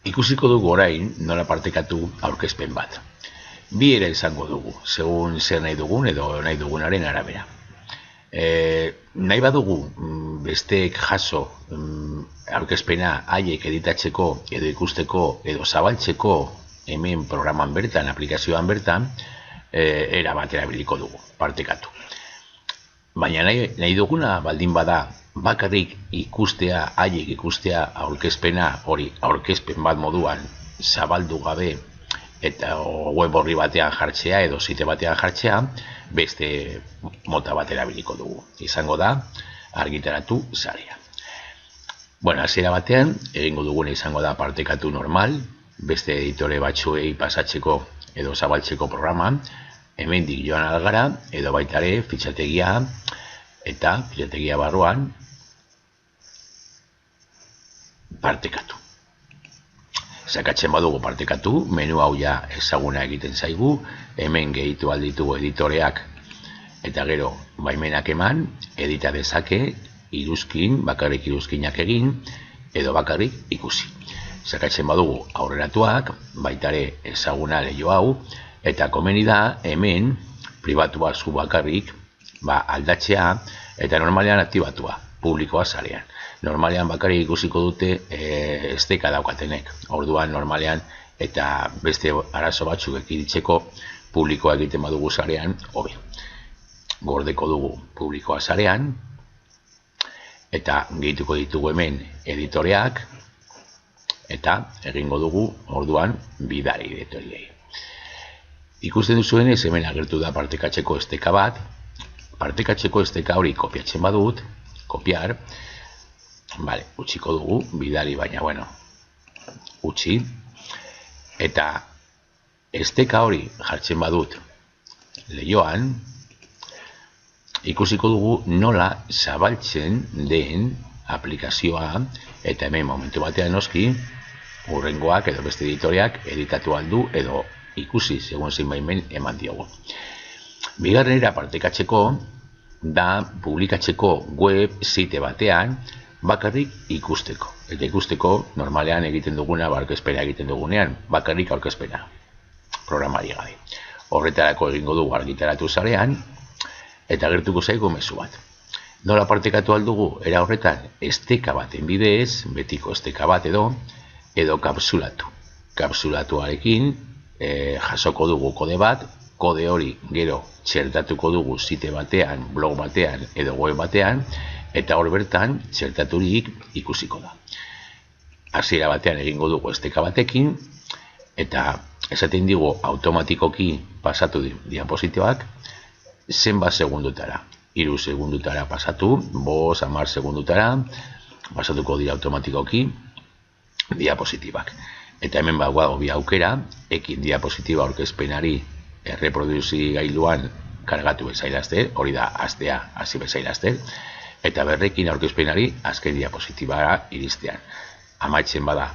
Ikusiko dugu orain nola partekatu aurkezpen bat. Bi ere izango dugu, segun zer nahi dugun edo nahi dugunaren arabera. Nahi badugu besteek jaso aurkezpena haiek editatzeko edo ikusteko edo zabaltzeko hemen programan bertan, aplikazioan bertan, era bat erabiliko dugu, partekatu. Baina nahi duguna baldin bada bakarrik ikustea, haiek ikustea aurkezpena, hori aurkezpen bat moduan zabaldu gabe eta web horri batean jartzea edo site batean jartzea, beste mota bat erabiliko dugu. Izango da argitaratu sarea. Hasiera batean egingo duguna izango da partekatu normal, beste editore batzuei pasatzeko edo zabaltzeko programan, hemendik joan algara edo baita ere fitxategia eta fitxategia barruan partekatu. Sakatzen badugu partekatu, menu hau ja ezaguna egiten zaigu, hemen gehitu alditugu editoreak eta gero baimenak eman, edita dezake, iruzkin, bakarrik iruzkinak egin, edo bakarrik ikusi. Sakatzen badugu aurreratuak, baita ere ezaguna leiho hau, eta komeni da hemen pribatua zu bakarrik aldatzea eta normalean aktibatua, publikoa sarean. Normalean bakarrik ikusiko dute esteka daukatenek. Orduan normalean eta beste arazo batzuk ekiditeko publikoa egiten badugu sarean, hobe. Gordeko dugu publikoa sarean eta gehituko ditugu hemen editoreak eta egingo dugu orduan bidari editoriei. Ikusten duzuenez hemen agertu da partekatzeko esteka bat. Partekatzeko esteka hori kopiatzen badut, kopiar, utziko dugu, bidali baina, utzi. Eta esteka hori jartzen badut leihoan, ikusiko dugu nola zabaltzen den aplikazioa, eta hemen momentu batean noski, hurrengoak edo beste editoreak editatu aldu edo ikusi segun zein baimen eman diogu. Bigarrenera partekatzeko da publikatzeko web site batean bakarrik ikusteko. Eta ikusteko normalean egiten duguna, aurkezpena egiten dugunean, bakarrik aurkezpena, programari gabe. Horretarako egingo dugu argitaratu sarean, eta gertuko zaigu mezu bat. Nola partekatu aldugu, era horretan, esteka baten bidez, betiko esteka bat edo kapsulatu. Kapsulatuarekin jasoko dugu kode bat, kode hori gero txertatuko dugu site batean, blog batean edo web batean, eta hor bertan txertaturik ikusiko da. Hasiera batean egingo dugu esteka batekin, eta esaten digu automatikoki pasatu diapositiboak zenbat segundutara. 3 segundutara pasatu, 5, 10 segundutara pasatuko dira automatikoki diapositibak. Eta hemen bagoago bi aukera, ekin diapositiba aurkezpenari erreproduzi gailuan kargatu bezailazte, hori da hastea hasi bezailazte, eta berrekin aurkezpenari azken diapositibara iristean. Amaitzen bada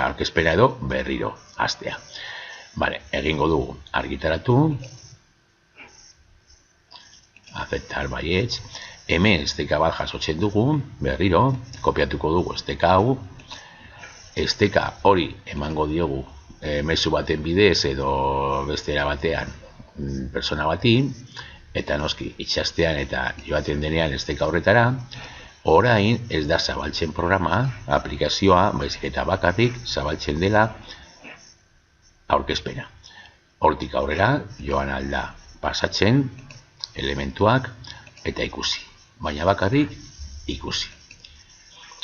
aurkezpena edo berriro hastea. Egingo dugu argitaratu, aceptar baietz, hemen esteka bat jasotzen dugu, berriro, kopiatuko dugu esteka hau, esteka hori emango diogu mezu baten bidez edo bestera batean persona bati, eta noski itxastean eta joaten denean esteka horretara, orain ez da zabaltzen programa, aplikazioa, baizik eta bakarrik zabaltzen dela aurkezpena. Hortik aurrera joan alda pasatzen elementuak eta ikusi, baina bakarrik ikusi.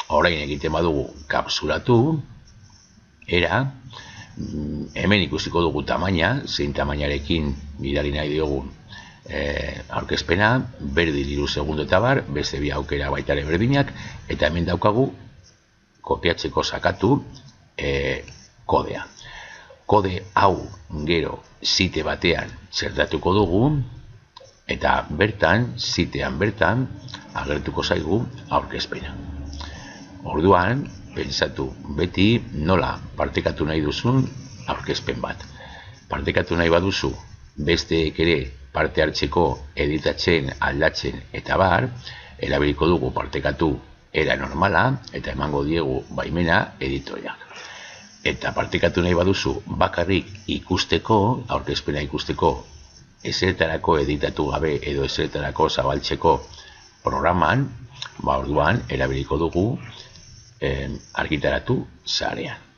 Orain egiten badugu kapsulatu, era, hemen ikusiko dugu tamaina, zein tamainarekin bidali nahi diogun aurkezpena, berdin 3 segundu eta bar, beste bi aukera baita ere berdinak, eta hemen daukagu kopiatzeko sakatu kodea. Kode hau gero site batean txertatuko dugu, eta bertan, sitean bertan, agertuko zaigu aurkezpena. Orduan, pentsatu beti nola partekatu nahi duzun aurkezpen bat. Partekatu nahi baduzu, besteek ere parte hartzeko editatzen, aldatzen eta bar, erabiliko dugu partekatu era normala eta emango diegu baimena editoreak. eta partekatu nahi baduzu bakarrik ikusteko, aurkezpena ikusteko, ezeretarako editatu gabe edo ezeretarako zabaltzeko programan, orduan erabiliko dugu argitaratu sarean.